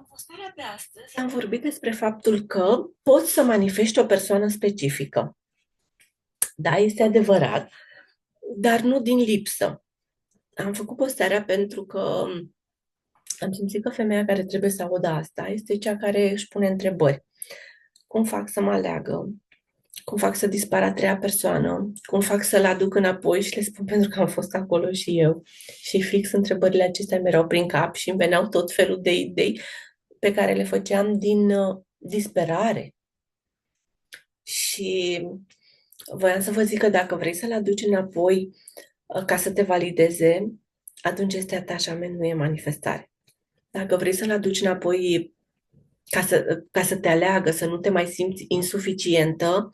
Postarea de astăzi am vorbit despre faptul că poți să manifesti o persoană specifică. Da, este adevărat, dar nu din lipsă. Am făcut postarea pentru că am simțit că femeia care trebuie să audă asta este cea care își pune întrebări. Cum fac să mă aleagă? Cum fac să dispară a treia persoană? Cum fac să-l aduc înapoi? Și le spun pentru că am fost acolo și eu. Și fix întrebările acestea mereu prin cap și îmi veneau tot felul de idei pe care le făceam din disperare. Și voiam să vă zic că dacă vrei să-l aduci înapoi ca să te valideze, atunci este atașament, nu e manifestare. Dacă vrei să-l aduci înapoi ca să te aleagă, să nu te mai simți insuficientă,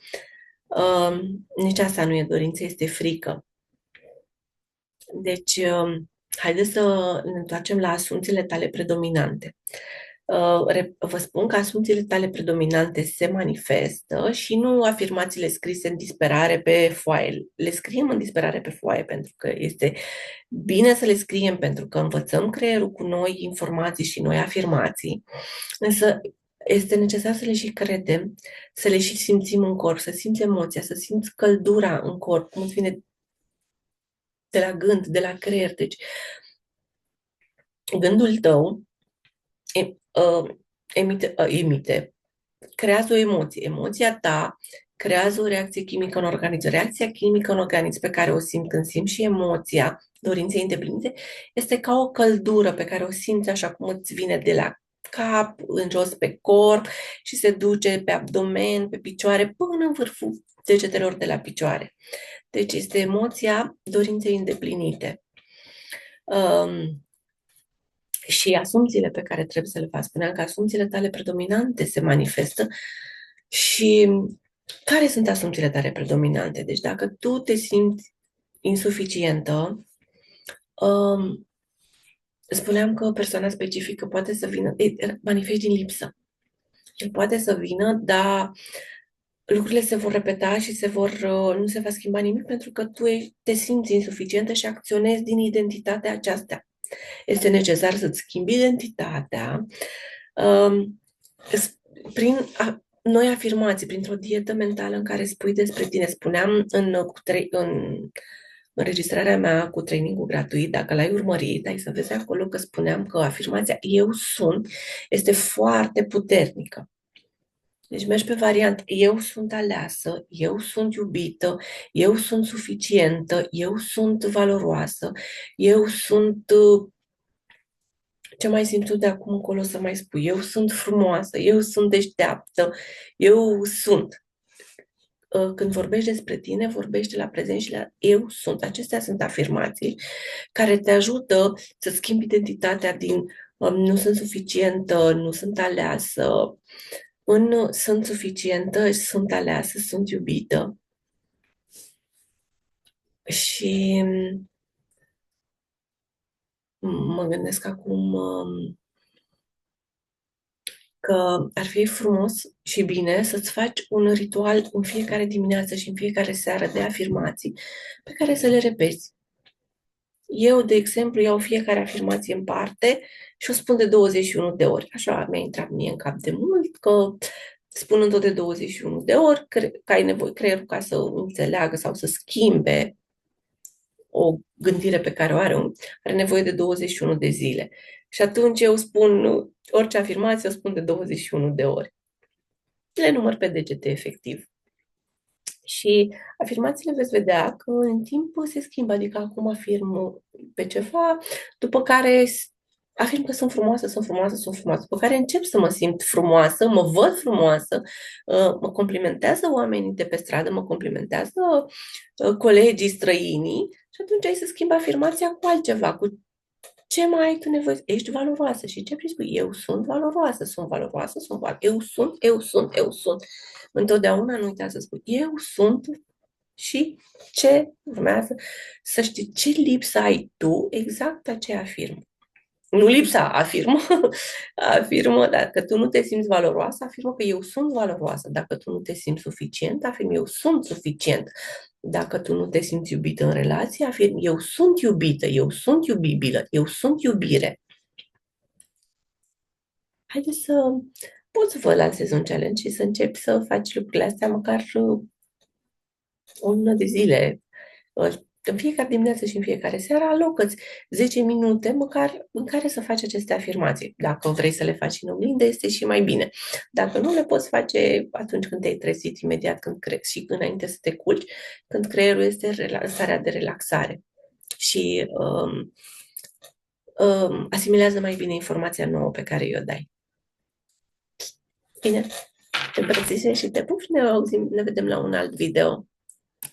nici asta nu e dorință, este frică. Deci, haideți să ne întoarcem la asumțiile tale predominante. Vă spun că asumțiile tale predominante se manifestă și nu afirmațiile scrise în disperare pe foaie. Le scriem în disperare pe foaie pentru că este bine să le scriem, pentru că învățăm creierul cu noi informații și noi afirmații, însă este necesar să le și credem, să le și simțim în corp, să simți emoția, să simți căldura în corp, cum îți vine de la gând, de la creier. Deci, gândul tău emite, creează o emoție. Emoția ta creează o reacție chimică în organism. Reacția chimică în organism pe care o simt când simt și emoția dorinței îndeplinite este ca o căldură pe care o simți așa cum îți vine de la cap, în jos pe corp și se duce pe abdomen, pe picioare, până în vârful degetelor de la picioare. Deci este emoția dorinței îndeplinite. Și asumțiile pe care trebuie să le faci. Spuneam că asumțiile tale predominante se manifestă și care sunt asumțiile tale predominante? Deci dacă tu te simți insuficientă, spuneam că persoana specifică poate să vină, manifesti din lipsă. El poate să vină, dar lucrurile se vor repeta și nu se va schimba nimic pentru că tu te simți insuficientă și acționezi din identitatea aceasta. Este necesar să-ți schimbi identitatea prin noi afirmații, printr-o dietă mentală în care spui despre tine. Spuneam în înregistrarea mea cu trainingul gratuit, dacă l-ai urmărit, ai să vezi acolo că spuneam că afirmația eu sunt este foarte puternică. Deci mergi pe variant, eu sunt aleasă, eu sunt iubită, eu sunt suficientă, eu sunt valoroasă, eu sunt ce mai simți tu de acum încolo să mai spui? Eu sunt frumoasă, eu sunt deșteaptă, eu sunt. Când vorbești despre tine, vorbești la prezent și la eu sunt. Acestea sunt afirmații care te ajută să schimbi identitatea din nu sunt suficientă, nu sunt aleasă, în sunt suficientă, sunt aleasă, sunt iubită. Și mă gândesc acum că ar fi frumos și bine să-ți faci un ritual în fiecare dimineață și în fiecare seară de afirmații pe care să le repeți. Eu, de exemplu, iau fiecare afirmație în parte și o spun de 21 de ori. Așa mi-a intrat mie în cap de mult că spunând-o de 21 de ori, că ai nevoie creierul ca să înțeleagă sau să schimbe o gândire pe care o are nevoie de 21 de zile. Și atunci eu spun, orice afirmație o spun de 21 de ori. Le număr pe degete, efectiv. Și afirmațiile veți vedea că în timp se schimbă, adică acum afirm pe ceva, după care afirm că sunt frumoasă, sunt frumoasă, sunt frumoasă, după care încep să mă simt frumoasă, mă văd frumoasă, mă complimentează oamenii de pe stradă, mă complimentează colegii, străinii și atunci ai să schimbi afirmația cu altceva, cu ce mai ai tu nevoie? Ești valoroasă. Și ce vrei să spui? Eu sunt valoroasă, sunt valoroasă, sunt valoroasă. Eu sunt, eu sunt, eu sunt. Întotdeauna nu uita să spui eu sunt și ce urmează să știi ce lipsă ai tu, exact aceea afirmă. Nu lipsa, afirmă. Afirmă, dacă tu nu te simți valoroasă, afirmă că eu sunt valoroasă. Dacă tu nu te simți suficient, afirmă eu sunt suficient. Dacă tu nu te simți iubită în relație, afirm eu sunt iubită, eu sunt iubibilă, eu sunt iubire. haideți să poți să vă lansezi un challenge și să începi să faci lucrurile astea măcar o lună de zile. În fiecare dimineață și în fiecare seară alocă-ți 10 minute măcar în care să faci aceste afirmații. Dacă vrei să le faci în oglindă, este și mai bine. Dacă nu, le poți face atunci când te-ai trezit, imediat când și înainte să te culci, când creierul este în starea de relaxare. Și asimilează mai bine informația nouă pe care i-o dai. Bine, te îmbrățișez și te pup și ne auzim, ne vedem la un alt video.